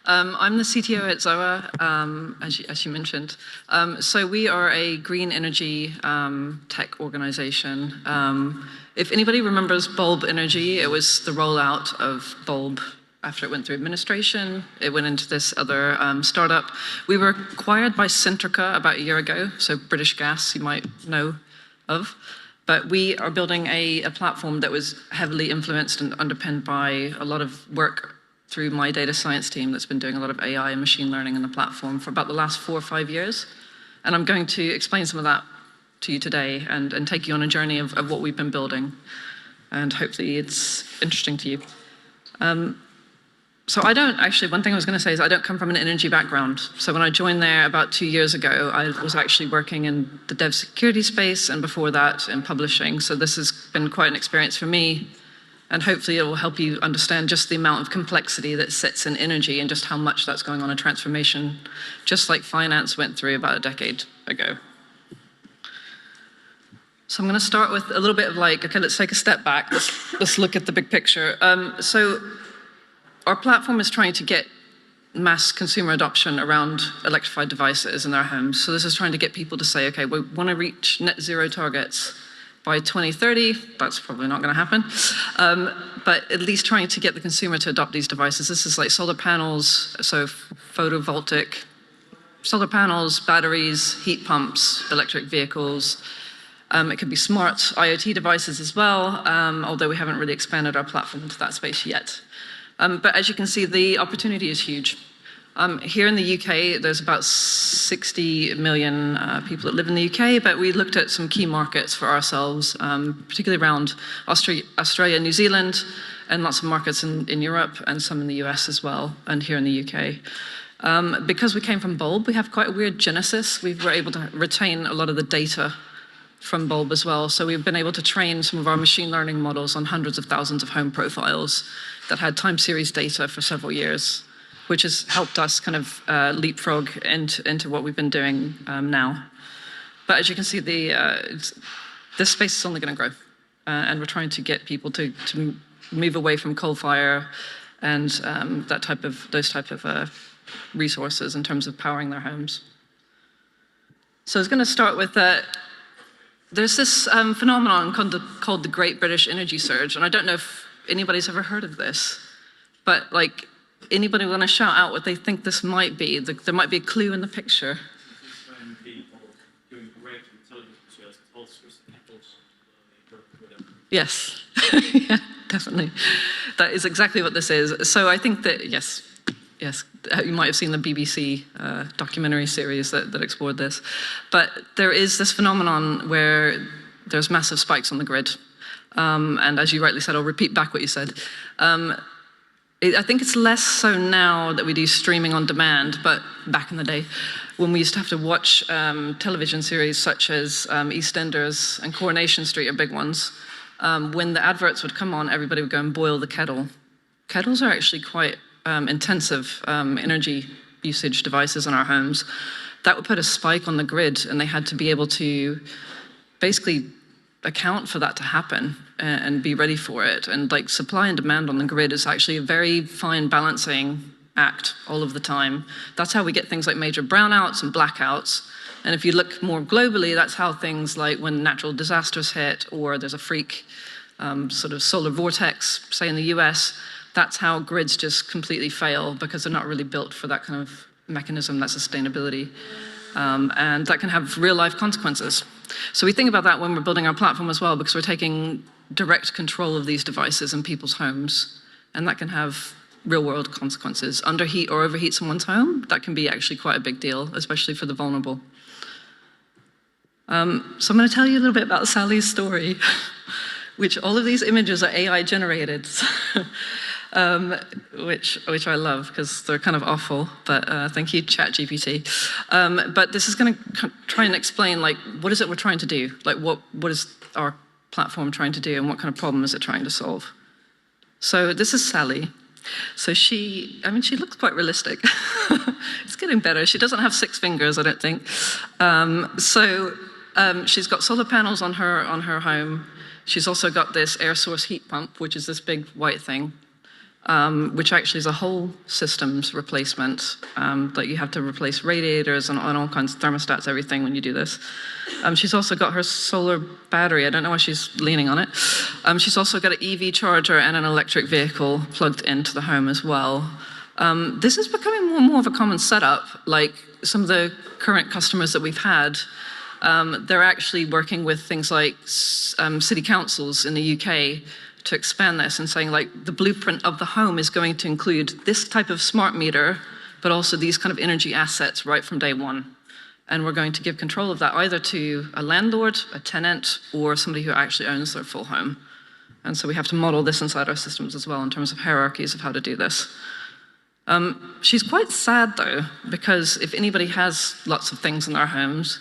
I'm the CTO at Zoa, as you mentioned. So we are a green energy tech organization. If anybody remembers Bulb Energy, it was the rollout of Bulb after it went through administration. It went into this other startup. We were acquired by Centrica about a year ago, so British Gas you might know of. But we are building a platform that was heavily influenced and underpinned by a lot of work through my data science team that's been doing a lot of AI and machine learning in the platform for about the last 4 or 5 years. And I'm going to explain some of that to you today and take you on a journey of what we've been building. And hopefully it's interesting to you. So I don't actually, one thing I was going to say is I don't come from an energy background. So when I joined there about 2 years ago, I was actually working in the dev security space and before that in publishing. So this has been quite an experience for me. And hopefully it will help you understand just the amount of complexity that sits in energy and just how much that's going on in transformation, just like finance went through about a decade ago. So I'm going to start with a little bit of okay, let's take a step back. Let's look at the big picture. So our platform is trying to get mass consumer adoption around electrified devices in their homes. So this is trying to get people to say, okay, we want to reach net zero targets by 2030. That's probably not going to happen. But at least trying to get the consumer to adopt these devices. This is like solar panels, so photovoltaic, solar panels, batteries, heat pumps, electric vehicles. It could be smart IoT devices as well, although we haven't really expanded our platform into that space yet. But as you can see, the opportunity is huge. Here in the UK, there's about 60 million people that live in the UK, but we looked at some key markets for ourselves, particularly around Australia, New Zealand, and lots of markets in Europe and some in the US as well, and here in the UK. Because we came from Bulb, we have quite a weird genesis. We were able to retain a lot of the data from Bulb as well. So we've been able to train some of our machine learning models on hundreds of thousands of home profiles that had time series data for several years, which has helped us kind of leapfrog into what we've been doing now. But as you can see, this space is only going to grow. And we're trying to get people to move away from coal fire and those type of resources in terms of powering their homes. So I was going to start with there's this phenomenon called the Great British Energy Surge, and I don't know if anybody's ever heard of this, but anybody want to shout out what they think this might be? There might be a clue in the picture. This is when people doing great intelligence just ulcers and whatever. Yes, yeah, definitely. That is exactly what this is. So I think that, yes, you might have seen the BBC documentary series that explored this. But there is this phenomenon where there's massive spikes on the grid. And as you rightly said, I'll repeat back what you said. I think it's less so now that we do streaming on demand, but back in the day, when we used to have to watch television series such as EastEnders and Coronation Street are big ones, when the adverts would come on, everybody would go and boil the kettle. Kettles are actually quite intensive energy usage devices in our homes. That would put a spike on the grid, and they had to be able to basically account for that to happen and be ready for it. And supply and demand on the grid is actually a very fine balancing act all of the time. That's how we get things like major brownouts and blackouts. And if you look more globally, that's how things like when natural disasters hit or there's a freak sort of solar vortex, say in the US, that's how grids just completely fail because they're not really built for that kind of mechanism, that sustainability. And that can have real life consequences. So we think about that when we're building our platform as well, because we're taking direct control of these devices in people's homes. And that can have real world consequences. Underheat or overheat someone's home, that can be actually quite a big deal, especially for the vulnerable. So I'm going to tell you a little bit about Sally's story, which all of these images are AI generated. Which I love because they're kind of awful, but thank you, ChatGPT. But this is going to try and explain what is it we're trying to do? What is our platform trying to do and what kind of problem is it trying to solve? So this is Sally. So she looks quite realistic. It's getting better. She doesn't have 6 fingers, I don't think. She's got solar panels on her home. She's also got this air source heat pump, which is this big white thing. which actually is a whole systems replacement. Like you have to replace radiators and all kinds of thermostats, everything when you do this. She's also got her solar battery. I don't know why she's leaning on it. She's also got an EV charger and an electric vehicle plugged into the home as well. This is becoming more and more of a common setup. Like some of the current customers that we've had, they're actually working with things like city councils in the UK to expand this and saying like the blueprint of the home is going to include this type of smart meter, but also these kind of energy assets right from day one. And we're going to give control of that either to a landlord, a tenant, or somebody who actually owns their full home. And so we have to model this inside our systems as well in terms of hierarchies of how to do this. She's quite sad though, because if anybody has lots of things in their homes,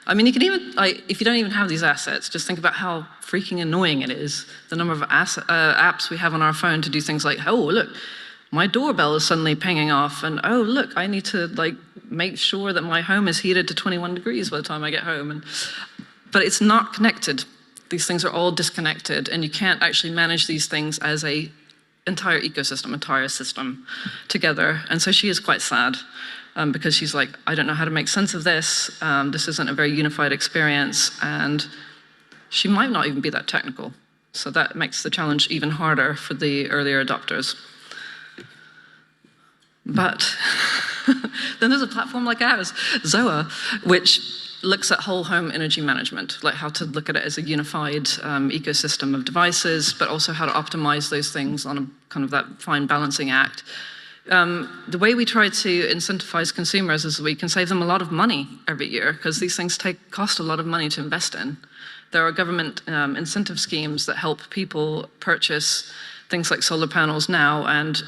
I mean, you can even, like, if you don't even have these assets, just think about how freaking annoying it is, the number of apps we have on our phone to do things like, oh, look, my doorbell is suddenly pinging off, and oh, look, I need to like make sure that my home is heated to 21 degrees by the time I get home. But it's not connected. These things are all disconnected, and you can't actually manage these things as a entire ecosystem, entire system together. And so she is quite sad. Because she's like, I don't know how to make sense of this. This isn't a very unified experience, and she might not even be that technical. So that makes the challenge even harder for the earlier adopters. But then there's a platform like ours, Zoa, which looks at whole home energy management, like how to look at it as a unified ecosystem of devices, but also how to optimize those things on a kind of that fine balancing act. The way we try to incentivize consumers is we can save them a lot of money every year because these things cost a lot of money to invest in. There are government incentive schemes that help people purchase things like solar panels now and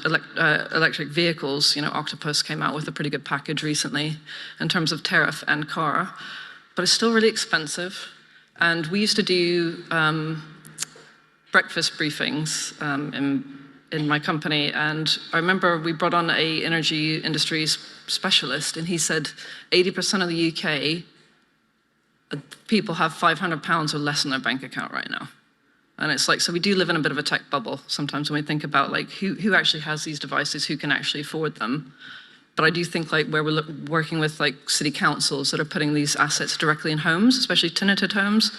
electric vehicles. You know, Octopus came out with a pretty good package recently in terms of tariff and car, but it's still really expensive. And we used to do breakfast briefings in my company, and I remember we brought on a energy industry specialist, and he said 80% of the UK people have £500 or less in their bank account right now. And it's like, so we do live in a bit of a tech bubble sometimes when we think about like who actually has these devices, who can actually afford them. But I do think like where we're working with like city councils that are putting these assets directly in homes, especially tenanted homes,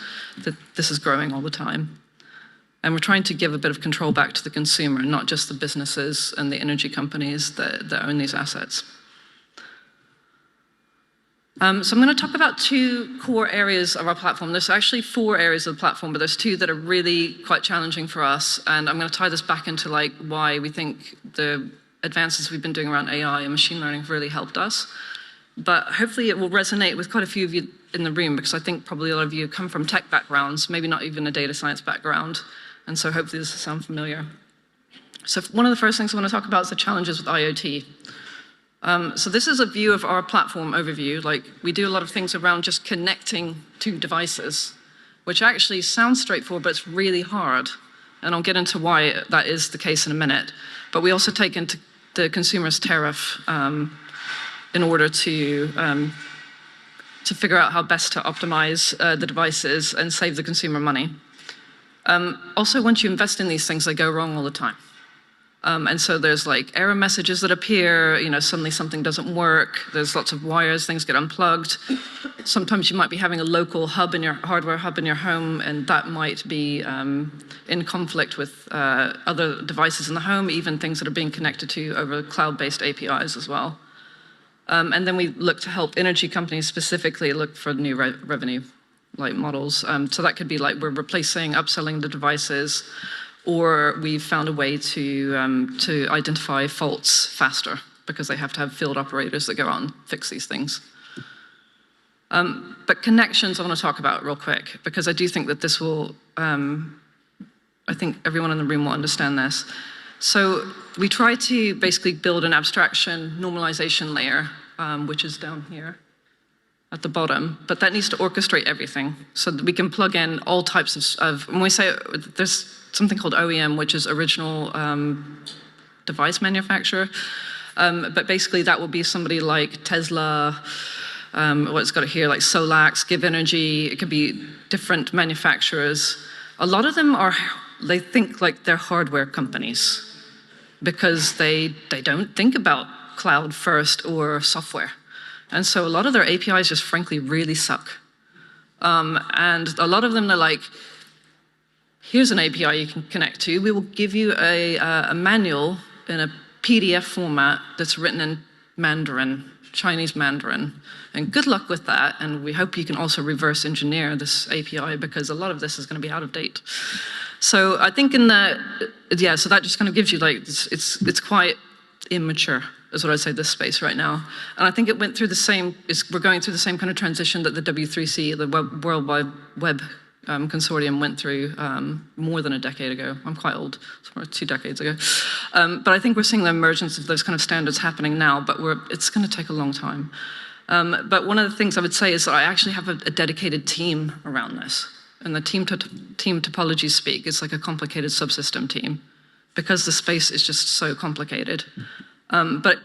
that this is growing all the time. And we're trying to give a bit of control back to the consumer, not just the businesses and the energy companies that own these assets. So I'm going to talk about two core areas of our platform. There's actually 4 areas of the platform, but there's 2 that are really quite challenging for us. And I'm going to tie this back into like why we think the advances we've been doing around AI and machine learning have really helped us. But hopefully it will resonate with quite a few of you in the room, because I think probably a lot of you come from tech backgrounds, maybe not even a data science background. And so hopefully this will sound familiar. So one of the first things I want to talk about is the challenges with IoT. So this is a view of our platform overview. Like we do a lot of things around just connecting to devices, which actually sounds straightforward, but it's really hard. And I'll get into why that is the case in a minute. But we also take into the consumer's tariff in order to figure out how best to optimize the devices and save the consumer money. Also, once you invest in these things, they go wrong all the time. And so there's like error messages that appear, you know, suddenly something doesn't work, there's lots of wires, things get unplugged. Sometimes you might be having a local hub in your hardware hub in your home, and that might be in conflict with other devices in the home, even things that are being connected to over cloud-based APIs as well. And then we look to help energy companies specifically look for new revenue like models. So that could be like we're replacing, upselling the devices, or we've found a way to identify faults faster because they have to have field operators that go out and fix these things. But connections I want to talk about real quick, because I do think that this will, I think everyone in the room will understand this. So we try to basically build an abstraction normalization layer, which is down here at the bottom, but that needs to orchestrate everything so that we can plug in all types of when we say there's something called OEM, which is original device manufacturer, but basically that will be somebody like Tesla, what's got it here, like Solax, Give Energy. It could be different manufacturers. A lot of them are, they think like they're hardware companies, because they don't think about cloud first or software. And so a lot of their APIs just frankly really suck. And a lot of them are like, here's an API you can connect to. We will give you a manual in a PDF format that's written in Mandarin, Chinese Mandarin. And good luck with that. And we hope you can also reverse engineer this API because a lot of this is going to be out of date. So I think so that just kind of gives you like, it's quite immature, is what I'd say, this space right now. And I think it went through we're going through the same kind of transition that the W3C, the World Wide Web Consortium went through more than a decade ago. I'm quite old, sort of 2 decades ago. But I think we're seeing the emergence of those kind of standards happening now, but it's going to take a long time. But one of the things I would say is that I actually have a dedicated team around this. And the team topology speak, it's like a complicated subsystem team because the space is just so complicated. But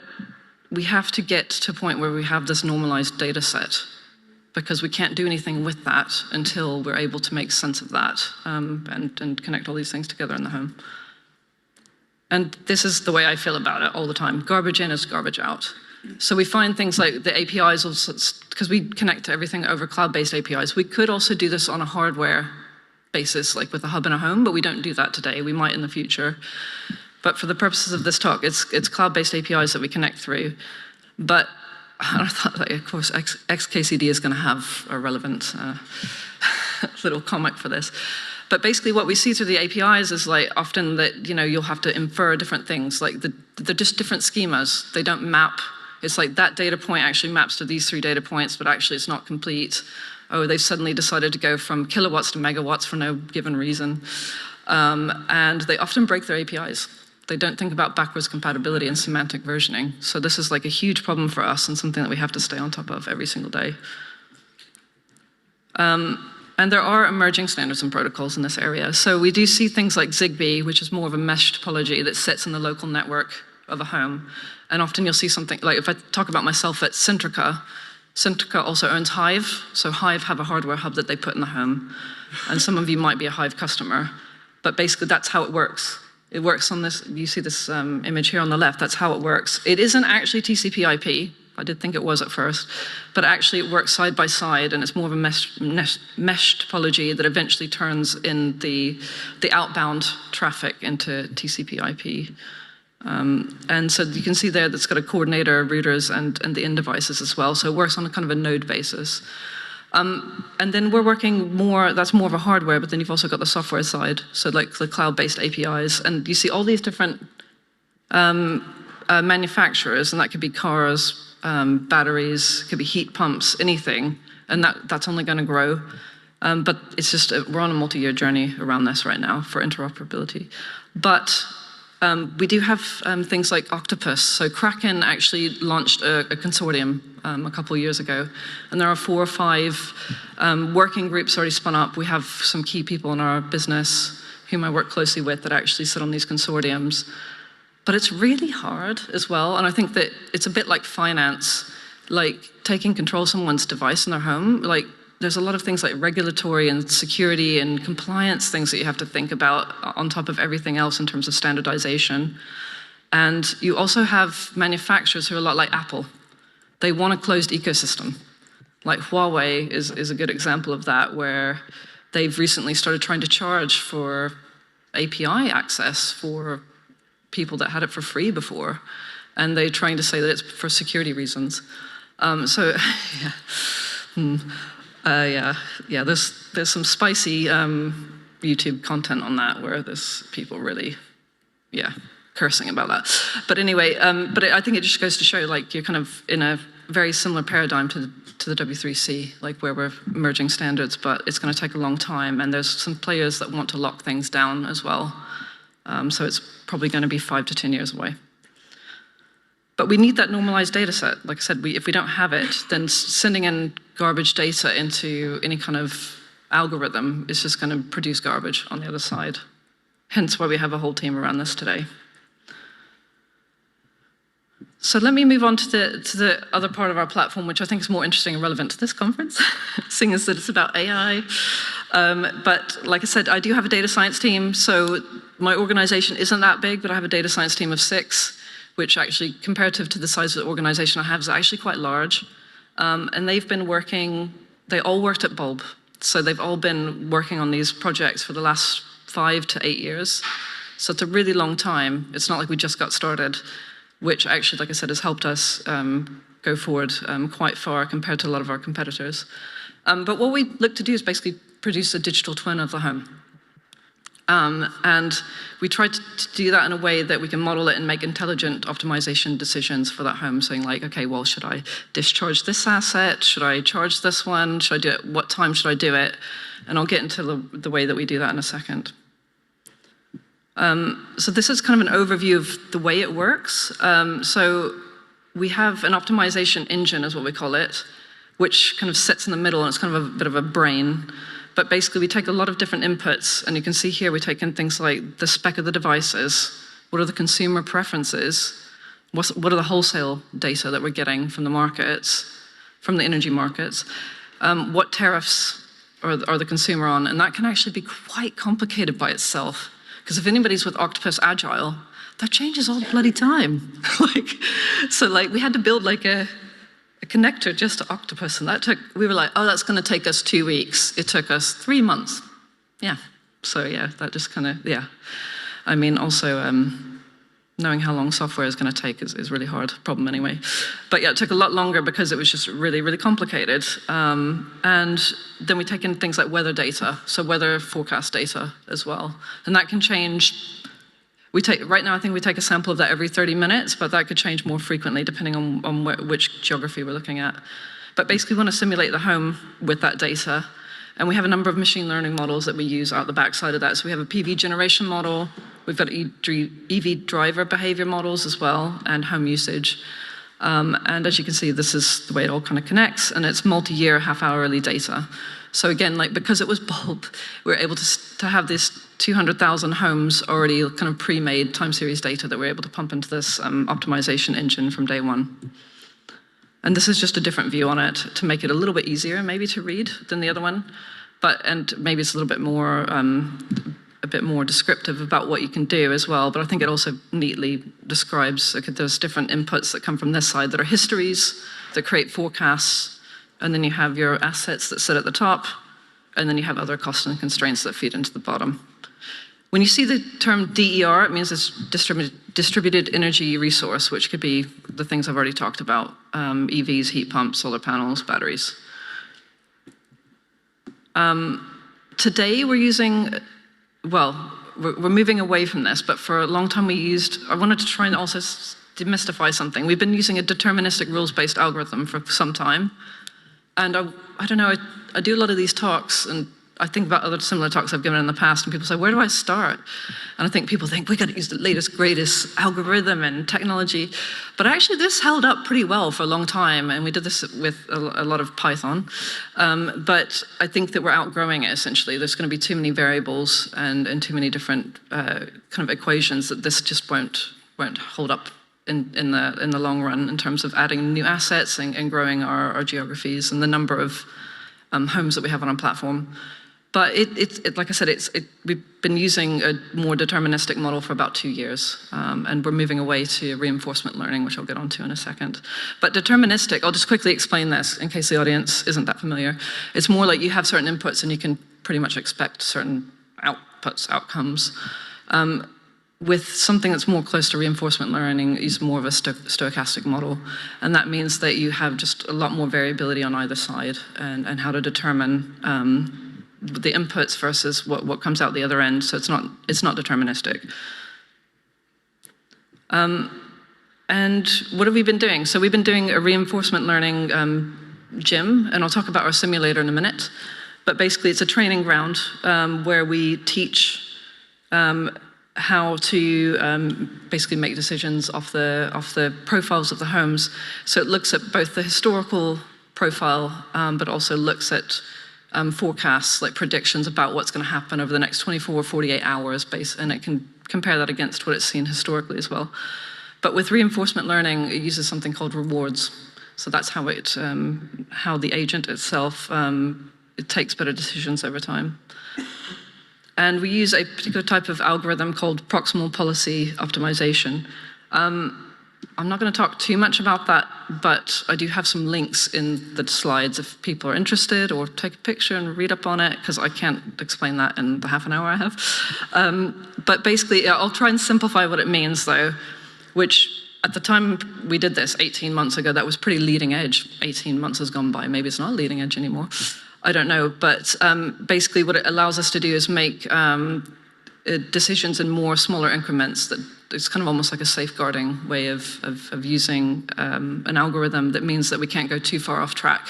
we have to get to a point where we have this normalized data set because we can't do anything with that until we're able to make sense of that and connect all these things together in the home. And this is the way I feel about it all the time. Garbage in is garbage out. So we find things like the APIs, because we connect to everything over cloud-based APIs. We could also do this on a hardware basis, like with a hub in a home, but we don't do that today. We might in the future. But for the purposes of this talk, it's cloud-based APIs that we connect through. But I thought, like, of course, XKCD is going to have a relevant little comic for this. But basically what we see through the APIs is like often that, you'll have to infer different things. Like they're just different schemas. They don't map. It's like that data point actually maps to these 3 data points, but actually it's not complete. Oh, they've suddenly decided to go from kilowatts to megawatts for no given reason. And they often break their APIs. They don't think about backwards compatibility and semantic versioning. So this is like a huge problem for us and something that we have to stay on top of every single day. And there are emerging standards and protocols in this area. So we do see things like Zigbee, which is more of a mesh topology that sits in the local network of a home. And often you'll see something, like if I talk about myself at Centrica also owns Hive. So Hive have a hardware hub that they put in the home. And some of you might be a Hive customer. But basically that's how it works. It works on this, you see this image here on the left, that's how it works. It isn't actually TCP IP. I did think it was at first, but actually it works side by side and it's more of a mesh topology that eventually turns in the outbound traffic into TCP IP. And so you can see there that's got a coordinator, routers, and the end devices as well. So it works on a kind of a node basis. And then we're working that's more of a hardware, but then you've also got the software side. So like the cloud-based APIs. And you see all these different manufacturers, and that could be cars, batteries, could be heat pumps, anything. And that's only going to grow. But it's just, we're on a multi-year journey around this right now for interoperability. But we do have things like Octopus. So Kraken actually launched a consortium a couple of years ago. And there are 4 or 5 working groups already spun up. We have some key people in our business whom I work closely with that actually sit on these consortiums. But it's really hard as well. And I think that it's a bit like finance, like taking control of someone's device in their home. Like there's a lot of things like regulatory and security and compliance things that you have to think about on top of everything else in terms of standardization. And you also have manufacturers who are a lot like Apple. They want a closed ecosystem. Like Huawei is a good example of that, where they've recently started trying to charge for API access for people that had it for free before. And they're trying to say that it's for security reasons. There's some spicy YouTube content on that where there's people really, cursing about that. But anyway, I think it just goes to show, like, you're kind of in a very similar paradigm to the W3C, like where we're merging standards, but it's going to take a long time, and there's some players that want to lock things down as well. So it's probably going to be 5 to 10 years away. But we need that normalized data set. Like I said, if we don't have it, then sending in garbage data into any kind of algorithm is just going to produce garbage on the other side. Hence why we have a whole team around this today. So let me move on to the other part of our platform, which I think is more interesting and relevant to this conference, seeing as that it's about AI. But like I said, I do have a data science team, so my organization isn't that big, but I have a data science team of 6, which actually, comparative to the size of the organization I have, is actually quite large. And they've been working, they all worked at Bulb. So they've all been working on these projects for the last 5 to 8 years. So it's a really long time. It's not like we just got started, which actually, like I said, has helped us go forward quite far compared to a lot of our competitors. But what we look to do is basically produce a digital twin of the home. And we try to do that in a way that we can model it and make intelligent optimization decisions for that home, saying like, okay, well, should I discharge this asset? Should I charge this one? Should I do it? What time should I do it? And I'll get into the way that we do that in a second. So this is kind of an overview of the way it works. So we have an optimization engine, is what we call it, which kind of sits in the middle, and it's kind of a bit of a brain. But basically, we take a lot of different inputs, and you can see here we take in things like the spec of the devices, what are the consumer preferences, what are the wholesale data that we're getting from the markets, from the energy markets, what tariffs are the consumer on, and that can actually be quite complicated by itself. Because if anybody's with Octopus Agile, that changes all the bloody time. So we had to build like a connector just to Octopus, and we were like, oh, that's gonna take us 2 weeks. It took us 3 months. Yeah, so yeah, that just kind of, yeah. I mean, also, knowing how long software is gonna take is really hard problem anyway. But yeah, it took a lot longer because it was just really, really complicated. And then we take in things like weather data, so weather forecast data as well. And that can change. Right now, I think we take a sample of that every 30 minutes, but that could change more frequently depending on which geography we're looking at. But basically, we want to simulate the home with that data. And we have a number of machine learning models that we use out the backside of that. So we have a PV generation model, we've got EV driver behavior models as well, and home usage. And as you can see, this is the way it all kind of connects, and it's multi-year, half-hourly data. So again, because it was Bulb, we were able to have this 200,000 homes already kind of pre-made time series data that we're able to pump into this optimization engine from day one. And this is just a different view on it to make it a little bit easier maybe to read than the other one, and maybe it's a little bit more descriptive about what you can do as well. But I think it also neatly describes, there's different inputs that come from this side that are histories that create forecasts. And then you have your assets that sit at the top, and then you have other costs and constraints that feed into the bottom. When you see the term DER, it means it's distributed energy resource, which could be the things I've already talked about, EVs, heat pumps, solar panels, batteries. Today we're using, we're moving away from this, but for a long time I wanted to try and also demystify something. We've been using a deterministic rules-based algorithm for some time. And I don't know, I do a lot of these talks, and I think about other similar talks I've given in the past, and people say, where do I start? And I think people think, we got to use the latest, greatest algorithm and technology. But actually, this held up pretty well for a long time, and we did this with a lot of Python. But I think that we're outgrowing it, essentially. There's going to be too many variables and too many different kind of equations that this just won't hold up in the long run in terms of adding new assets and growing our geographies and the number of homes that we have on our platform. But like I said, we've been using a more deterministic model for about 2 years, and we're moving away to reinforcement learning, which I'll get onto in a second. But deterministic, I'll just quickly explain this in case the audience isn't that familiar. It's more like you have certain inputs and you can pretty much expect certain outcomes. With something that's more close to reinforcement learning is more of a stochastic model. And that means that you have just a lot more variability on either side and how to determine the inputs versus what comes out the other end. So it's not deterministic. And what have we been doing? So we've been doing a reinforcement learning gym, and I'll talk about our simulator in a minute. But basically it's a training ground where we teach how to basically make decisions off the profiles of the homes. So it looks at both the historical profile, but also looks at forecasts, like predictions about what's going to happen over the next 24 or 48 hours, and it can compare that against what it's seen historically as well. But with reinforcement learning, it uses something called rewards. So that's how how the agent itself, it takes better decisions over time. And we use a particular type of algorithm called proximal policy optimization. I'm not going to talk too much about that, but I do have some links in the slides if people are interested, or take a picture and read up on it, because I can't explain that in the half an hour I have. But basically, I'll try and simplify what it means, though, which at the time we did this 18 months ago, that was pretty leading edge. 18 months has gone by. Maybe it's not leading edge anymore. I don't know. But basically what it allows us to do is make decisions in more smaller increments. That it's kind of almost like a safeguarding way of using an algorithm that means that we can't go too far off track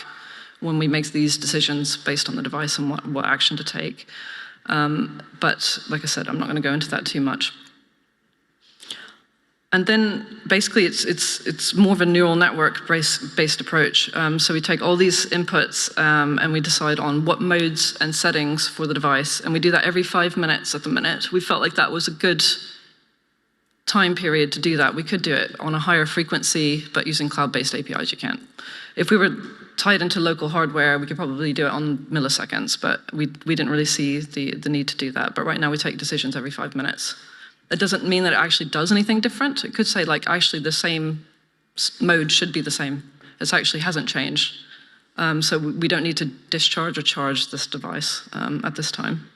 when we make these decisions based on the device and what action to take. But like I said, I'm not going to go into that too much. And then basically it's more of a neural network based approach. So we take all these inputs and we decide on what modes and settings for the device. And we do that every 5 minutes at the minute. We felt like that was a good time period to do that. We could do it on a higher frequency, but using cloud-based APIs, you can't. If we were tied into local hardware, we could probably do it on milliseconds, but we didn't really see the need to do that. But right now we take decisions every 5 minutes. It doesn't mean that it actually does anything different. It could say, like, actually the same mode should be the same. It actually hasn't changed. So we don't need to discharge or charge this device at this time.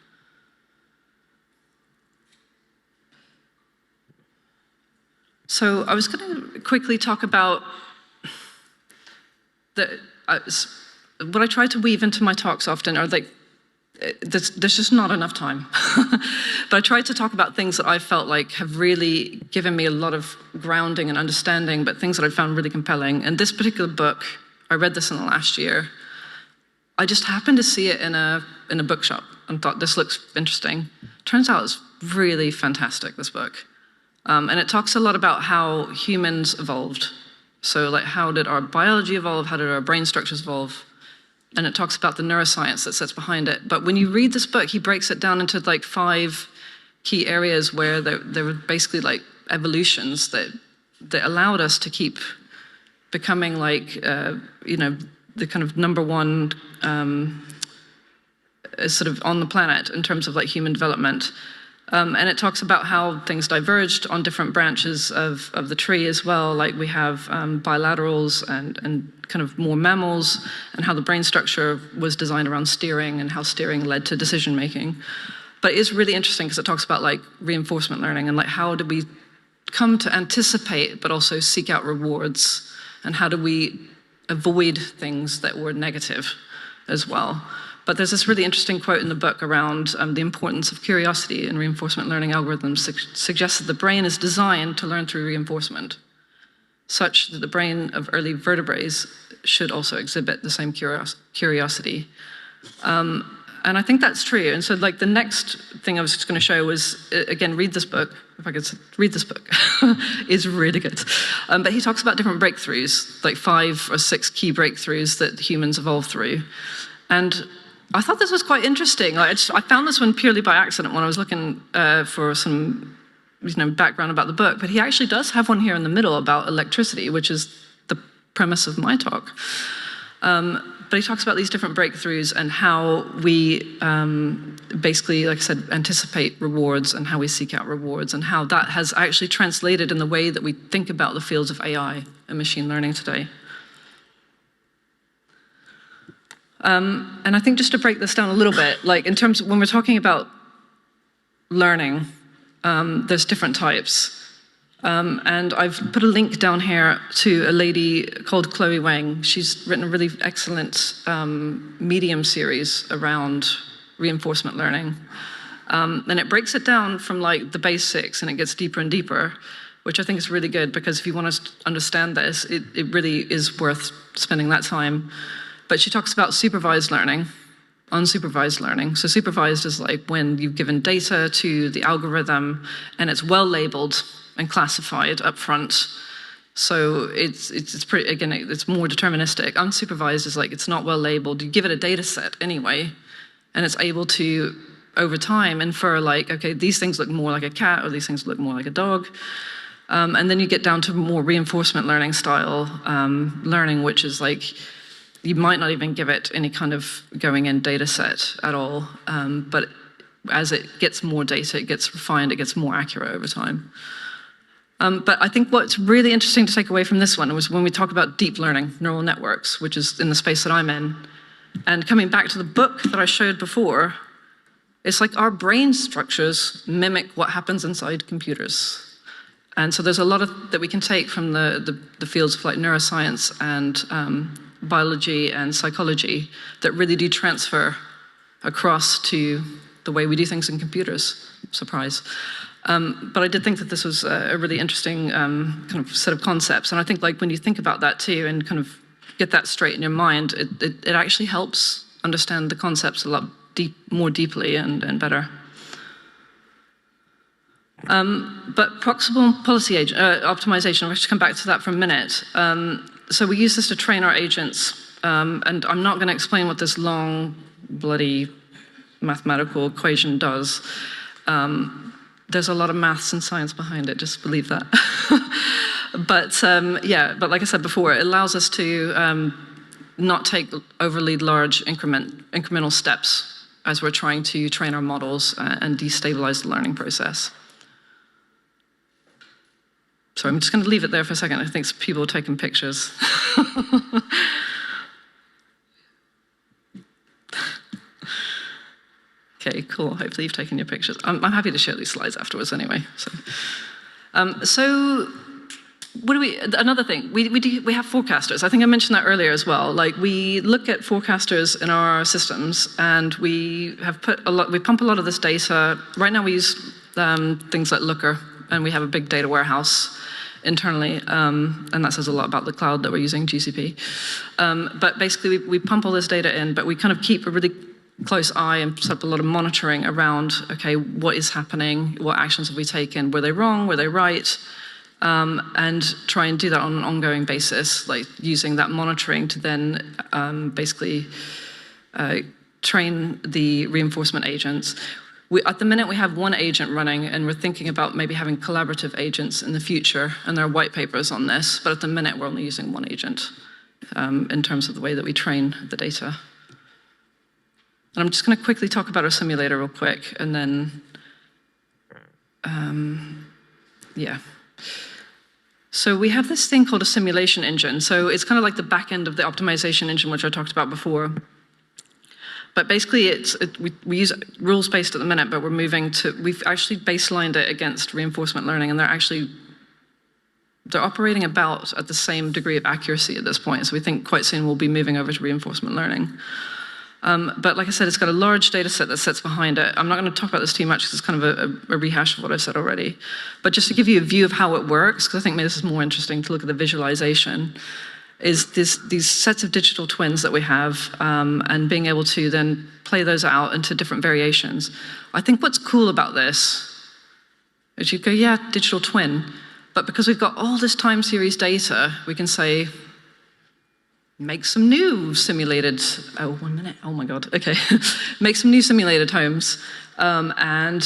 So I was going to quickly talk about what I try to weave into my talks often are like, there's just not enough time. But I tried to talk about things that I felt like have really given me a lot of grounding and understanding, but things that I found really compelling. And this particular book, I read this in the last year. I just happened to see it in a bookshop and thought, this looks interesting. Turns out it's really fantastic, this book. And it talks a lot about how humans evolved. So like, how did our biology evolve? How did our brain structures evolve? And it talks about the neuroscience that sits behind it. But when you read this book, he breaks it down into like 5 key areas where there were basically like evolutions that allowed us to keep becoming like, the kind of number one sort of on the planet in terms of like human development. And it talks about how things diverged on different branches of the tree as well. Like we have bilaterals and kind of more mammals, and how the brain structure was designed around steering and how steering led to decision making. But it's really interesting because it talks about like reinforcement learning and like how do we come to anticipate but also seek out rewards, and how do we avoid things that were negative as well. But there's this really interesting quote in the book around the importance of curiosity in reinforcement learning algorithms. Suggests that the brain is designed to learn through reinforcement, such that the brain of early vertebrates should also exhibit the same curiosity. And I think that's true. And so like the next thing I was just going to show was, again, read this book. If I could read this book, it's really good. But he talks about different breakthroughs, like 5 or 6 key breakthroughs that humans evolved through. And I thought this was quite interesting. I found this one purely by accident when I was looking for some background about the book. But he actually does have one here in the middle about electricity, which is the premise of my talk. But he talks about these different breakthroughs and how we basically, like I said, anticipate rewards and how we seek out rewards, and how that has actually translated in the way that we think about the fields of AI and machine learning today. And I think just to break this down a little bit, like in terms of when we're talking about learning, there's different types. And I've put a link down here to a lady called Chloe Wang. She's written a really excellent Medium series around reinforcement learning. And it breaks it down from like the basics, and it gets deeper and deeper, which I think is really good, because if you want to understand this, it really is worth spending that time. But she talks about supervised learning, unsupervised learning. So supervised is like when you've given data to the algorithm and it's well labeled and classified up front. So it's pretty, again, it's more deterministic. Unsupervised is like it's not well labeled. You give it a data set anyway, and it's able to, over time, infer like, okay, these things look more like a cat, or these things look more like a dog. And then you get down to more reinforcement learning style learning, which is like, you might not even give it any kind of going in data set at all, but as it gets more data, it gets refined, it gets more accurate over time. But I think what's really interesting to take away from this one was when we talk about deep learning, neural networks, which is in the space that I'm in, and coming back to the book that I showed before, it's like our brain structures mimic what happens inside computers. And so there's a lot that we can take from the fields of like neuroscience and biology and psychology that really do transfer across to the way we do things in computers. Surprise. But I did think that this was a really interesting kind of set of concepts. And I think like when you think about that too and kind of get that straight in your mind, it actually helps understand the concepts a lot more deeply and better. But proximal policy optimization, I'll just come back to that for a minute. So we use this to train our agents. And I'm not going to explain what this long, bloody mathematical equation does. There's a lot of maths and science behind it, just believe that. But like I said before, it allows us to not take overly large incremental steps as we're trying to train our models and destabilize the learning process. So I'm just going to leave it there for a second. I think people are taking pictures. Okay, cool. Hopefully you've taken your pictures. I'm happy to share these slides afterwards anyway. So what do we? Another thing, we have forecasters. I think I mentioned that earlier as well. Like we look at forecasters in our systems, and we have we pump a lot of this data. Right now we use things like Looker, and we have a big data warehouse internally, and that says a lot about the cloud that we're using, GCP. But basically we pump all this data in, but we kind of keep a really close eye and set up a lot of monitoring around, okay, what is happening? What actions have we taken? Were they wrong? Were they right? And try and do that on an ongoing basis, like using that monitoring to then basically train the reinforcement agents. At the minute, we have one agent running, and we're thinking about maybe having collaborative agents in the future, and there are white papers on this, but at the minute, we're only using one agent in terms of the way that we train the data. And I'm just going to quickly talk about our simulator real quick, and then, yeah. So we have this thing called a simulation engine. So it's kind of like the back end of the optimization engine, which I talked about before. But basically, we use rules-based at the minute, but we've actually baselined it against reinforcement learning, and they're operating about at the same degree of accuracy at this point. So we think quite soon we'll be moving over to reinforcement learning. But like I said, it's got a large data set that sits behind it. I'm not going to talk about this too much because it's kind of a rehash of what I've said already. But just to give you a view of how it works, because I think maybe this is more interesting to look at the visualization, is these sets of digital twins that we have and being able to then play those out into different variations. I think what's cool about this is you go, yeah, digital twin. But because we've got all this time series data, we can say, make some new simulated, 1 minute, oh my God, okay. Make some new simulated homes. And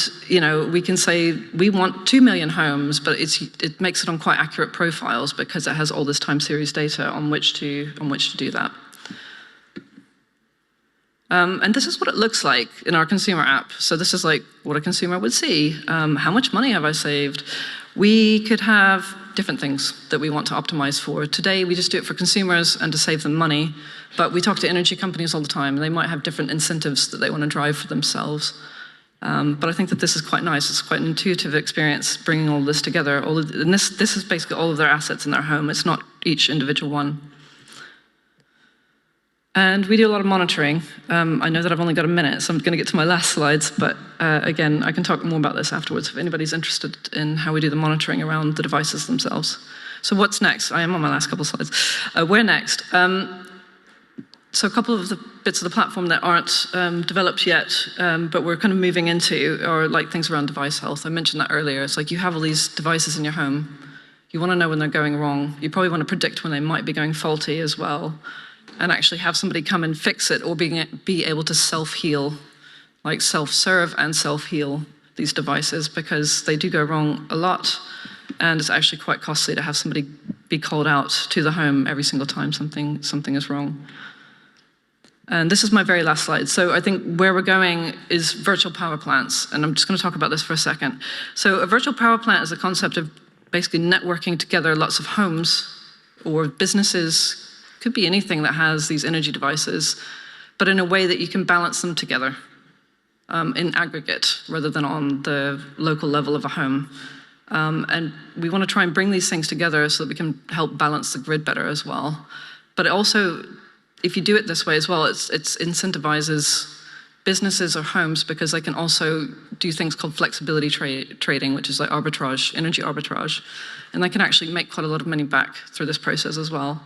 we can say we want 2 million homes, but it makes it on quite accurate profiles because it has all this time series data on which to do that. And this is what it looks like in our consumer app. So this is like what a consumer would see. How much money have I saved? We could have different things that we want to optimize for. Today, we just do it for consumers and to save them money, but we talk to energy companies all the time, and they might have different incentives that they want to drive for themselves. But I think that this is quite nice. It's quite an intuitive experience bringing all this together. And this is basically all of their assets in their home. It's not each individual one. And we do a lot of monitoring. I know that I've only got a minute, so I'm going to get to my last slides. But again, I can talk more about this afterwards if anybody's interested in how we do the monitoring around the devices themselves. So what's next? I am on my last couple of slides. Where next? So a couple of the bits of the platform that aren't developed yet, but we're kind of moving into are like things around device health. I mentioned that earlier. It's like you have all these devices in your home. You want to know when they're going wrong. You probably want to predict when they might be going faulty as well, and actually have somebody come and fix it or be able to self-heal, like self-serve and self-heal these devices, because they do go wrong a lot, and it's actually quite costly to have somebody be called out to the home every single time something is wrong. And this is my very last slide. So I think where we're going is virtual power plants, and I'm just going to talk about this for a second. So a virtual power plant is a concept of basically networking together lots of homes or businesses, could be anything that has these energy devices, but in a way that you can balance them together in aggregate rather than on the local level of a home. And we want to try and bring these things together so that we can help balance the grid better as well. But it also, if you do it this way as well, it incentivizes businesses or homes because they can also do things called flexibility trading, which is like arbitrage, energy arbitrage. And they can actually make quite a lot of money back through this process as well.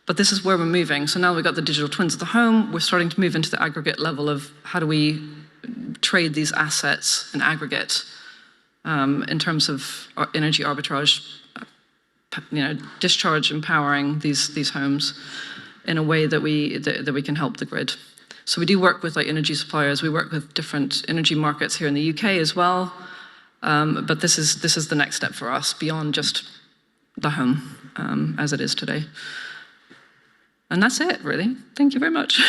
But this is where we're moving. So now we've got the digital twins of the home. We're starting to move into the aggregate level of how do we trade these assets in aggregate in terms of energy arbitrage, discharge empowering these homes in a way that we can help the grid. So we do work with like energy suppliers. We work with different energy markets here in the UK as well. But this is the next step for us beyond just the home as it is today. And that's it, really. Thank you very much.